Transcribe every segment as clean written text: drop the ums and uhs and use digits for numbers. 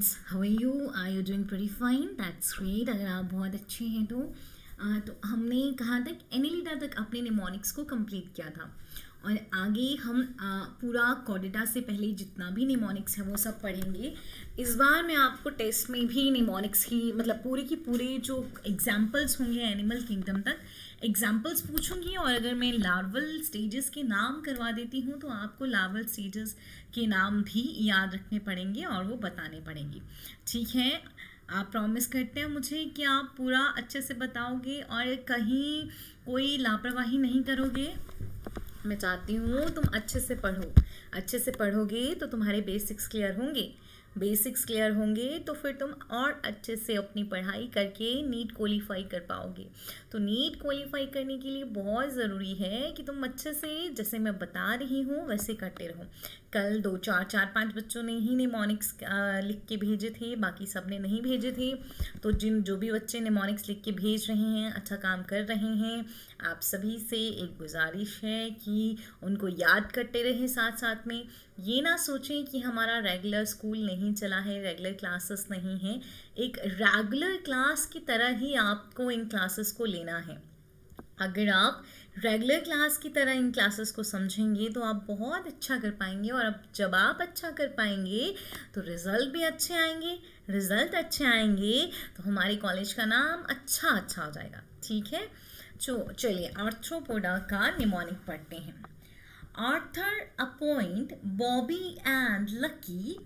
Students, how are you? Are you doing pretty fine? That's great. अगर आप बहुत अच्छे हैं तो हमने कहाँ तक एनिलिडा तक अपने निमोनिक्स को कंप्लीट किया था और आगे हम पूरा कॉर्डेटा से पहले जितना भी निमोनिक्स है वो सब पढ़ेंगे। इस बार मैं आपको टेस्ट में भी निमोनिक्स की मतलब पूरे की पूरे जो एग्जाम्पल्स होंगे एनिमल किंगडम तक एग्जाम्पल्स पूछूंगी और अगर मैं लार्वल स्टेजेस के नाम करवा देती हूँ तो आपको लार्वल स्टेजेस के नाम भी याद रखने पड़ेंगे और वो बताने पड़ेंगे। ठीक है, आप प्रॉमिस करते हैं मुझे कि आप पूरा अच्छे से बताओगे और कहीं कोई लापरवाही नहीं करोगे। मैं चाहती हूँ तुम अच्छे से पढ़ो। अच्छे से पढ़ोगे तो तुम्हारे बेसिक्स क्लियर होंगे। बेसिक्स क्लियर होंगे तो फिर तुम और अच्छे से अपनी पढ़ाई करके नीट क्वालिफाई कर पाओगे। तो नीट क्वालिफाई करने के लिए बहुत ज़रूरी है कि तुम अच्छे से जैसे मैं बता रही हूँ वैसे करते रहो। कल 4-5 बच्चों ने ही निमोनिक्स लिख के भेजे थे, बाकी सब ने नहीं भेजे थे। तो जो भी बच्चे निमोनिक्स लिख के भेज रहे हैं, अच्छा काम कर रहे हैं, आप सभी से एक गुजारिश है कि उनको याद करते रहे। साथ साथ में ये ना सोचें कि हमारा रेगुलर स्कूल नहीं चला है, रेगुलर क्लासेस नहीं है। एक रेगुलर क्लास की तरह ही आपको इन क्लासेस को लेना है। अगर आप रेगुलर क्लास की तरह इन क्लासेस को समझेंगे तो आप बहुत अच्छा कर पाएंगे और अब जब आप अच्छा कर पाएंगे तो रिज़ल्ट भी अच्छे आएंगे। रिज़ल्ट अच्छे आएंगे तो हमारे कॉलेज का नाम अच्छा हो जाएगा। ठीक है, चलिए आर्थ्रोपोडा का निमोनिक पढ़ते हैं। Arthur appoint Bobby and lucky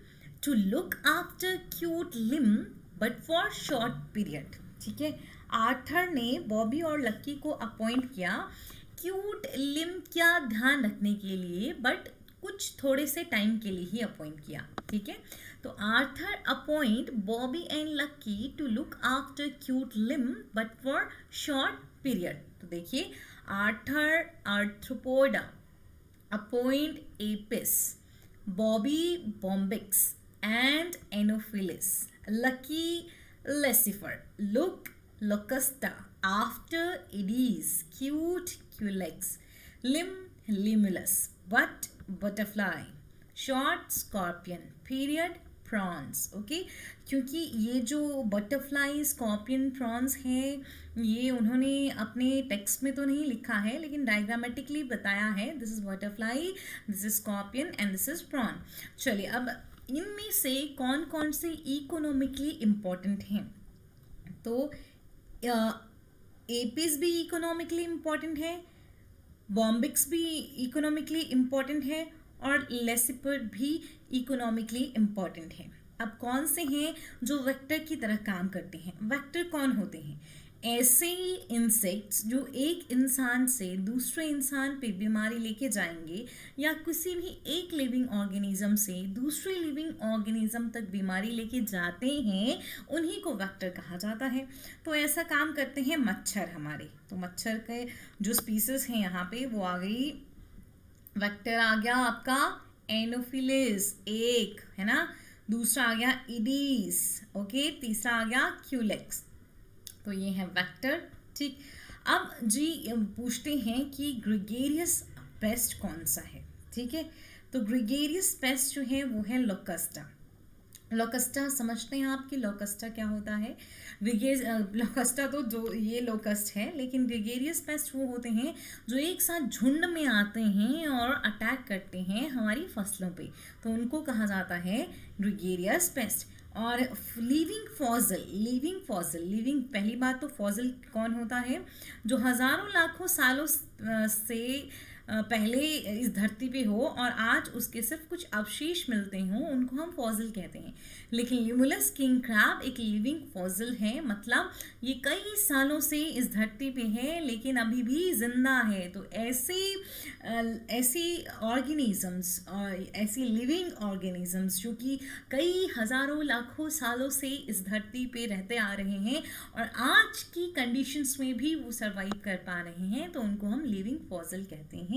to look after cute Lim but for short period. ठीक है, आर्थर ने बॉबी और लक्की को अपॉइंट किया क्यूट लिम का ध्यान रखने के लिए, बट कुछ थोड़े से टाइम के लिए ही अपॉइंट किया। ठीक है, तो Arthur appoint Bobby and lucky to look after cute Lim but for short period. तो देखिए, Arthur Arthropoda appoint Apis, Bobby Bombyx and Anopheles, lucky Lucifer, look locusta, after Aedes, cute culex, limb limulus, but butterfly, short scorpion, period prawns. Okay, क्योंकि ये जो butterfly scorpion prawns हैं ये उन्होंने अपने text में तो नहीं लिखा है लेकिन डायग्रामेटिकली बताया है। This is butterfly, this is scorpion and this is prawn. चलिए, अब इनमें से कौन कौन से इकोनॉमिकली इम्पॉर्टेंट हैं? तो एपिस भी इकोनॉमिकली इम्पॉर्टेंट है, बॉम्बिक्स भी इकोनॉमिकली इम्पॉर्टेंट है और लेसिपर भी इकोनॉमिकली इम्पॉर्टेंट है। अब कौन से हैं जो वेक्टर की तरह काम करते हैं? वेक्टर कौन होते हैं? ऐसे ही इंसेक्ट्स जो एक इंसान से दूसरे इंसान पे बीमारी लेके जाएंगे या किसी भी एक लिविंग ऑर्गेनिज्म से दूसरे लिविंग ऑर्गेनिज्म तक बीमारी लेके जाते हैं, उन्हीं को वेक्टर कहा जाता है। तो ऐसा काम करते हैं मच्छर हमारे। तो मच्छर के जो स्पीसीज हैं यहाँ पे वो आ गई, वेक्टर आ गया आपका एनोफिलिस एक, है ना, दूसरा आ गया इडीस, ओके, तीसरा आ गया क्यूलेक्स। तो ये है वेक्टर। ठीक, अब जी पूछते हैं कि ग्रेगेरियस पेस्ट कौन सा है? ठीक है, तो ग्रेगेरियस पेस्ट जो है वो है लोकस्टा। लोकस्टा समझते हैं आप कि लोकस्टा क्या होता है? लोकस्टा तो जो ये लोकस्ट है, लेकिन ग्रेगेरियस पेस्ट वो होते हैं जो एक साथ झुंड में आते हैं और अटैक करते हैं हमारी फसलों पे, तो उनको कहा जाता है ग्रेगेरियस पेस्ट। और लिविंग फॉसिल, लिविंग पहली बात तो फॉसिल कौन होता है? जो हज़ारों लाखों सालों से पहले इस धरती पे हो और आज उसके सिर्फ कुछ अवशेष मिलते हों, उनको हम फॉसिल कहते हैं। लेकिन लिमुलस किंग क्रैब एक लिविंग फॉसिल है, मतलब ये कई सालों से इस धरती पे है लेकिन अभी भी जिंदा है। तो ऐसी ऑर्गेनिजम्स और ऐसी लिविंग ऑर्गेनिजम्स जो कि कई हज़ारों लाखों सालों से इस धरती पे रहते आ रहे हैं और आज की कंडीशंस में भी वो सर्वाइव कर पा रहे हैं, तो उनको हम लिविंग फॉसिल कहते हैं।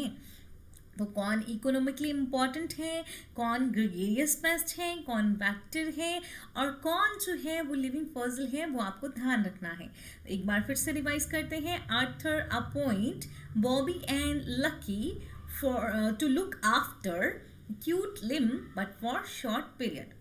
तो कौन इकोनॉमिकली इम्पॉर्टेंट है, कौन ग्रेगेरियस पेस्ट है, कौन वेक्टर है और कौन जो है वो लिविंग फॉसिल है, वो आपको ध्यान रखना है। एक बार फिर से रिवाइज करते हैं। Arthur appoint Bobby and lucky for to look after cute Lim but for short period.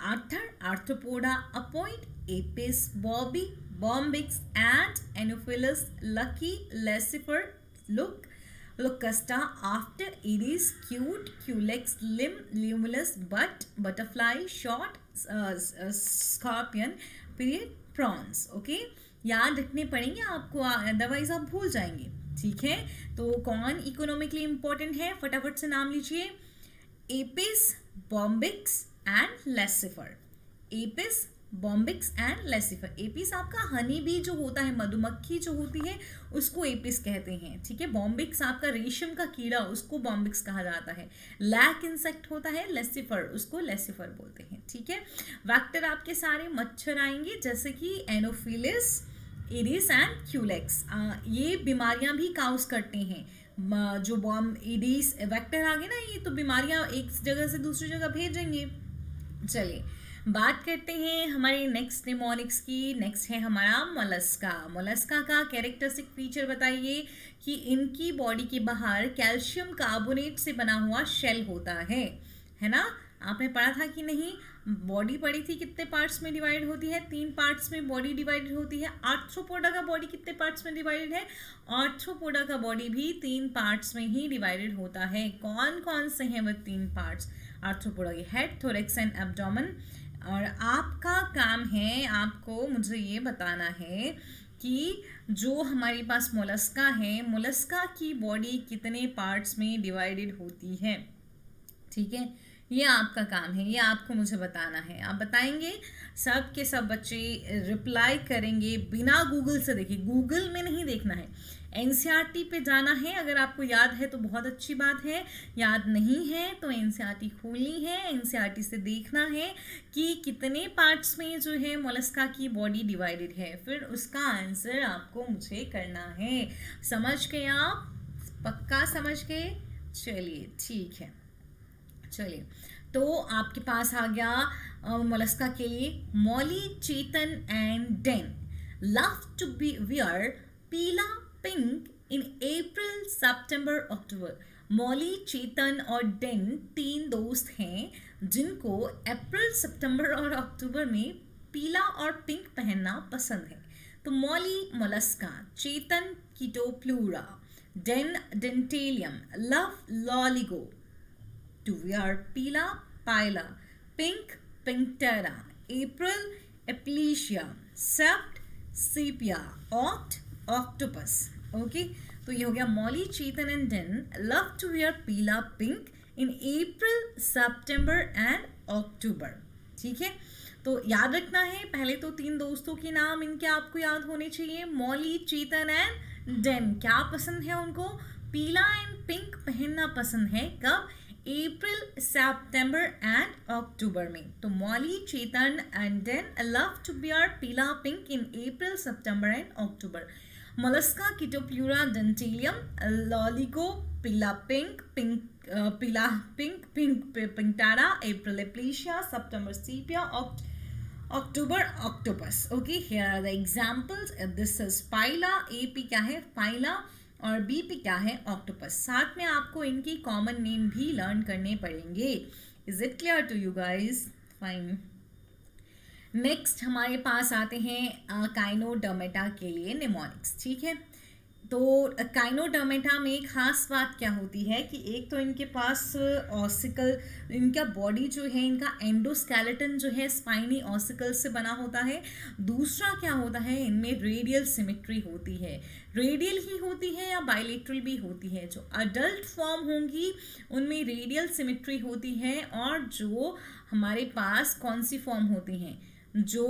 Arthur, Arthropoda, Apoid, Apis, Bobby, Bombyx, and Anopheles, Lucky, Lucifer, Locusta, after Aries, Cute, Culex, Limb, Limulus, Butt, Butterfly, Short, Scorpion, Period, Prawns. Okay, याद रखने पड़ेंगे आपको, otherwise आप भूल जाएंगे. ठीक है, तो कौन इकोनॉमिकली इंपॉर्टेंट है, फटाफट से नाम लीजिए. Apis, Bombyx and Laccifer. Apis, Bombyx and Laccifer. Apis आपका हनी बी जो होता है, मधुमक्खी जो होती है उसको एपिस कहते हैं. ठीक है, बॉम्बिक्स आपका रेशम का कीड़ा, उसको बॉम्बिक्स कहा जाता है. लैक इंसेक्ट होता है लेसिफर, उसको लेसिफर बोलते हैं. ठीक है, वेक्टर आपके सारे मच्छर आएंगे जैसे कि एनोफिलिस, एडिस एंड क्यूलेक्स. ये बीमारियां भी काउस करते हैं. जो बॉम एडिस वेक्टर आ गए ना, ये तो बीमारियां एक जगह से दूसरी जगह भेजेंगे. चलिए बात करते हैं हमारे नेक्स्ट निमोनिक्स की. नेक्स्ट है हमारा मोलस्का. मोलस्का का कैरेक्टरिस्टिक फीचर बताइए कि इनकी बॉडी के बाहर कैल्शियम कार्बोनेट से बना हुआ शेल होता है ना. आपने पढ़ा था कि नहीं, बॉडी पढ़ी थी कितने पार्ट्स में डिवाइड होती है, 3 पार्ट्स में बॉडी डिवाइडेड होती है. आर्थ्रोपोडा का बॉडी कितने पार्ट्स में डिवाइडेड है, आर्थ्रोपोडा का बॉडी भी 3 पार्ट्स में ही डिवाइडेड होता है. कौन कौन से हैं वो 3 पार्ट्स आर्थ्रोपोडा के? Head, thorax and abdomen. और आपका काम है, आपको मुझे ये बताना है कि जो हमारे पास मोलस्का है, मोलस्का की बॉडी कितने पार्ट्स में डिवाइडेड होती है. ठीक है, ये आपका काम है, ये आपको मुझे बताना है. आप बताएंगे, सब के सब बच्चे रिप्लाई करेंगे बिना गूगल से देखे. गूगल में नहीं देखना है, एनसीईआरटी पे जाना है. अगर आपको याद है तो बहुत अच्छी बात है, याद नहीं है तो एनसीईआरटी खोलनी है, एनसीईआरटी से देखना है कि कितने पार्ट्स में जो है मोलस्का की बॉडी डिवाइडेड है. फिर उसका आंसर आपको मुझे करना है. समझ गए आप? पक्का समझ गए? चलिए ठीक है. चलिए, तो आपके पास आ गया मोलस्का के लिए. Molly, Chetan and Den love to be wear पीला pink in April, September, October. Molly, Chetan और डेन 3 दोस्त हैं जिनको अप्रैल, सितंबर और अक्टूबर में पीला और पिंक पहनना पसंद है. तो Molly Mollusca, Chetan Chaetopleura, Den Dentalium, love Loligo to wear pila, pila, pink, pinctera, April, Aplysia, sept, sepia, oct, octopus. Okay, तो ये हो गया Molly, Chetan and Den love to wear Pila pink in April, September and October. ठीक है, तो याद रखना है, पहले तो 3 दोस्तों के नाम इनके आपको याद होने चाहिए. Molly, Chetan and Den. क्या पसंद है उनको? पीला एंड पिंक पहनना पसंद है. कब? अप्रैल, सितंबर एंड अक्टूबर में. तो Molly, Chetan and Den love to wear पीला pink in April, September and October. Mollusca, Chaetopleura, Dentalium, Loligo, Pila pink, Pila pink, Pinctada, April Aplysia, September Sepia, October Octopus. Okay, here are the examples. This is Pila. A P क्या है? पाइला. और B पे क्या है? Octopus. साथ में आपको इनकी कॉमन नेम भी लर्न करने पड़ेंगे. Is it clear to you guys? Fine. Next हमारे पास आते हैं काइनोडर्मेटा के लिए निमोनिक्स. ठीक है, तो काइनोडर्मेटा में खास बात क्या होती है कि एक तो इनके पास ऑसिकल, इनका बॉडी जो है, इनका एंडोस्केलेटन जो है स्पाइनी ऑसिकल से बना होता है. दूसरा क्या होता है, इनमें रेडियल सिमेट्री होती है. रेडियल ही होती है या बायलेटरल भी होती है. जो अडल्ट फॉर्म होंगी उनमें रेडियल सिमेट्री होती है, और जो हमारे पास कौन सी फॉर्म होती हैं, जो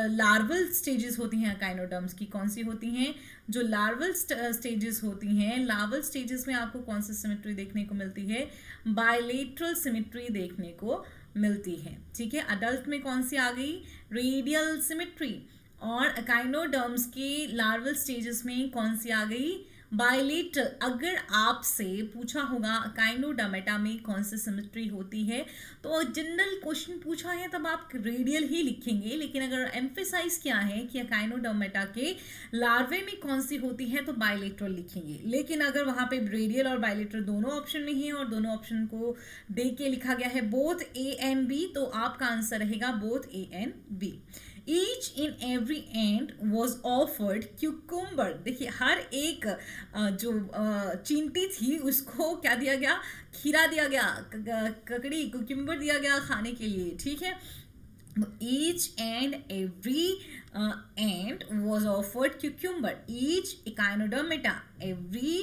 लार्वल स्टेजेस होती हैं काइनोडर्म्स की, कौन सी होती हैं? जो लार्वल स्टेजेस होती हैं, लार्वल स्टेजेस में आपको कौन सी सिमेट्री देखने को मिलती है? बायलेटरल सिमेट्री देखने को मिलती है. ठीक है, अडल्ट में कौन सी आ गई? Radial symmetry. और काइनोडर्म्स के लार्वल स्टेजेस में कौन सी आ गई? बायलेटरल, अगर आपसे पूछा होगा काइनोडर्मेटा में कौन सी सिमेट्री होती है, तो जनरल क्वेश्चन पूछा है तब आप रेडियल ही लिखेंगे, लेकिन अगर एम्फेसाइज किया है कि काइनोडर्मेटा के लार्वे में कौन सी होती है तो बायलेटरल लिखेंगे। लेकिन अगर वहाँ पे रेडियल और बायलेटरल दोनों ऑप्शन में है और दोनों ऑप्शन को दे के लिखा गया है बोथ ए एंड बी, तो आपका आंसर रहेगा both A and B. Each in every and was offered cucumber, देखिए हर एक जो चींटी थी उसको क्या दिया गया, खीरा दिया गया, ककड़ी क्यूकुम्बर दिया गया खाने के लिए, ठीक है। Each and every ant was offered cucumber. Each echinodermata, every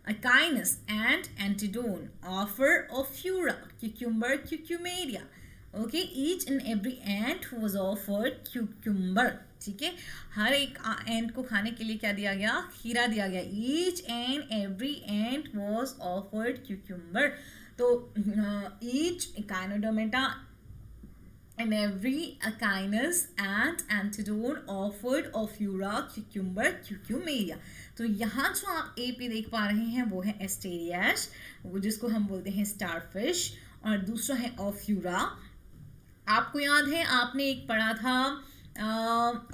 echinus and antedone offer of fura, cucumber, cucumeria. Okay, each and every ant was offered cucumber. ठीक है, हर एक एंट को खाने के लिए क्या दिया गया, खीरा दिया गया। Each and every ant was offered cucumber. तो each echinodermata and every echinus and antedone offered of fura, cucumber, cucumeria. तो यहाँ जो आप ए पे देख पा रहे हैं वो है एस्टेरियाश, वो जिसको हम बोलते हैं स्टारफिश, और दूसरा है ऑफ्यूरा। आपको याद है आपने एक पढ़ा था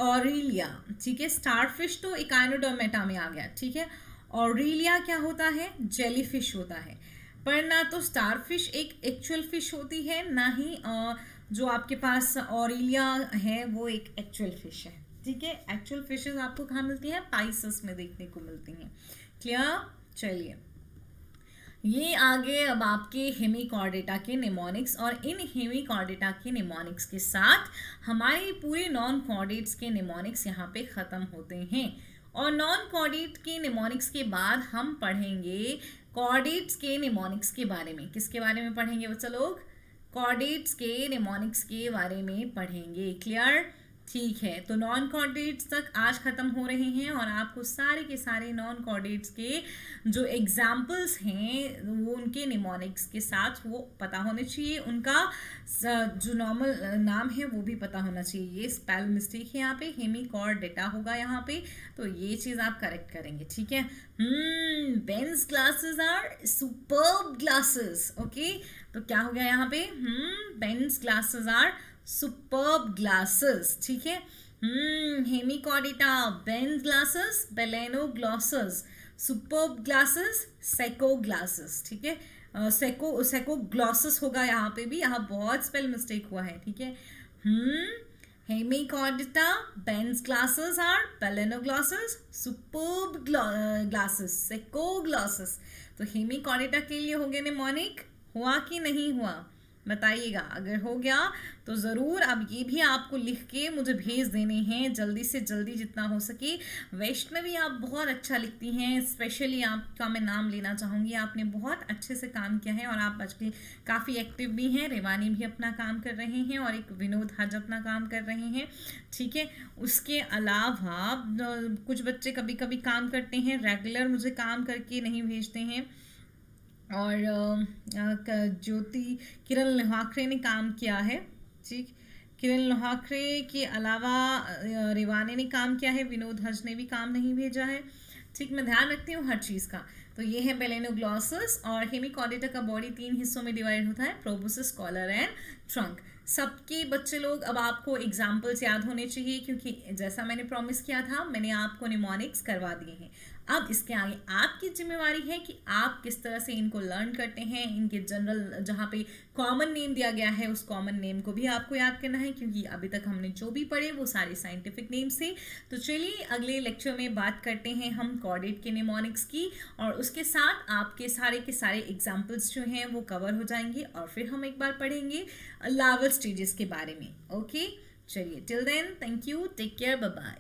ऑरेलिया, ठीक है। स्टारफिश तो इकाइनोडर्मेटा में आ गया, ठीक है। ऑरेलिया क्या होता है, जेलीफिश होता है। पर ना तो स्टारफिश एक एक्चुअल फिश होती है, ना ही जो आपके पास ऑरेलिया है वो एक एक्चुअल फिश है, ठीक है। एक्चुअल फिशेस आपको कहाँ मिलती हैं, पाइसेस में देखने को मिलती हैं। क्लियर, चलिए ये आगे अब आपके हेमिकॉर्डेटा के निमोनिक्स, और इन हेमिकॉर्डेटा के निमोनिक्स के साथ हमारे पूरे नॉन कॉर्डेट्स के निमोनिक्स यहाँ पे ख़त्म होते हैं। और नॉन कॉर्डेट के निमोनिक्स के बाद हम पढ़ेंगे कॉर्डेट्स के निमोनिक्स के बारे में। किसके बारे में पढ़ेंगे बच्चा लोग, कॉर्डेट्स के निमोनिक्स के बारे में पढ़ेंगे। क्लियर, ठीक है। तो नॉन कॉर्डेट्स तक आज ख़त्म हो रहे हैं, और आपको सारे के सारे नॉन कॉर्डेट्स के जो एग्जाम्पल्स हैं वो उनके निमोनिक्स के साथ वो पता होने चाहिए, उनका जो नॉर्मल नाम है वो भी पता होना चाहिए। ये स्पेल मिस्टेक है यहाँ पे, हेमिकॉर्डेटा होगा यहाँ पे, तो ये चीज़ आप करेक्ट करेंगे, ठीक है। Ben's glasses are superb glasses. Okay, तो क्या हो गया यहाँ पे, बेन्स ग्लासेस आर सुपर्ब ग्लासेस, ठीक है। Hemichordata, Ben's glasses, Baleno glasses, superb glasses, Seco glasses, ठीक है। सेको ग्लासेस होगा यहाँ पे भी, यहाँ बहुत स्पेल मिस्टेक हुआ है, ठीक है। Hemichordata, Ben's glasses are Baleno glasses, superb glasses, Seco glasses. तो हेमिकॉर्डेटा के लिए हो गए निमोनिक, हुआ कि नहीं हुआ बताइएगा। अगर हो गया तो ज़रूर अब ये भी आपको लिख के मुझे भेज देने हैं जल्दी से जल्दी जितना हो सके। वैष्णवी आप बहुत अच्छा लिखती हैं, स्पेशली आपका मैं नाम लेना चाहूँगी, आपने बहुत अच्छे से काम किया है और आप आजकल काफ़ी एक्टिव भी हैं। रेवानी भी अपना काम कर रहे हैं और एक विनोद हज अपना काम कर रहे हैं, ठीक है। उसके अलावा कुछ बच्चे कभी कभी काम करते हैं, रेगुलर मुझे काम करके नहीं भेजते हैं। और ज्योति किरण लोहाखरे ने काम किया है, ठीक। किरण लोहाखरे के अलावा रेवानी ने काम किया है, विनोद हज ने भी काम नहीं भेजा है, ठीक। मैं ध्यान रखती हूँ हर चीज़ का। तो ये है बेलेनोग्लॉसस, और हेमिकॉर्डेटा का बॉडी 3 हिस्सों में डिवाइड होता है, प्रोबोसिस, कॉलर एंड ट्रंक। सबके बच्चे लोग अब आपको एग्जाम्पल्स याद होने चाहिए, क्योंकि जैसा मैंने प्रॉमिस किया था मैंने आपको निमोनिक्स करवा दिए हैं। अब इसके आगे आपकी जिम्मेवारी है कि आप किस तरह से इनको लर्न करते हैं। इनके जनरल जहाँ पे कॉमन नेम दिया गया है उस कॉमन नेम को भी आपको याद करना है, क्योंकि अभी तक हमने जो भी पढ़े वो सारे साइंटिफिक नेम्स थे। तो चलिए अगले लेक्चर में बात करते हैं हम कॉर्डेट के निमोनिक्स की, और उसके साथ आपके सारे के सारे एग्जाम्पल्स जो हैं वो कवर हो जाएंगे, और फिर हम एक बार पढ़ेंगे लार्वल स्टेजेस के बारे में। ओके, चलिए till then thank you, take care, bye bye.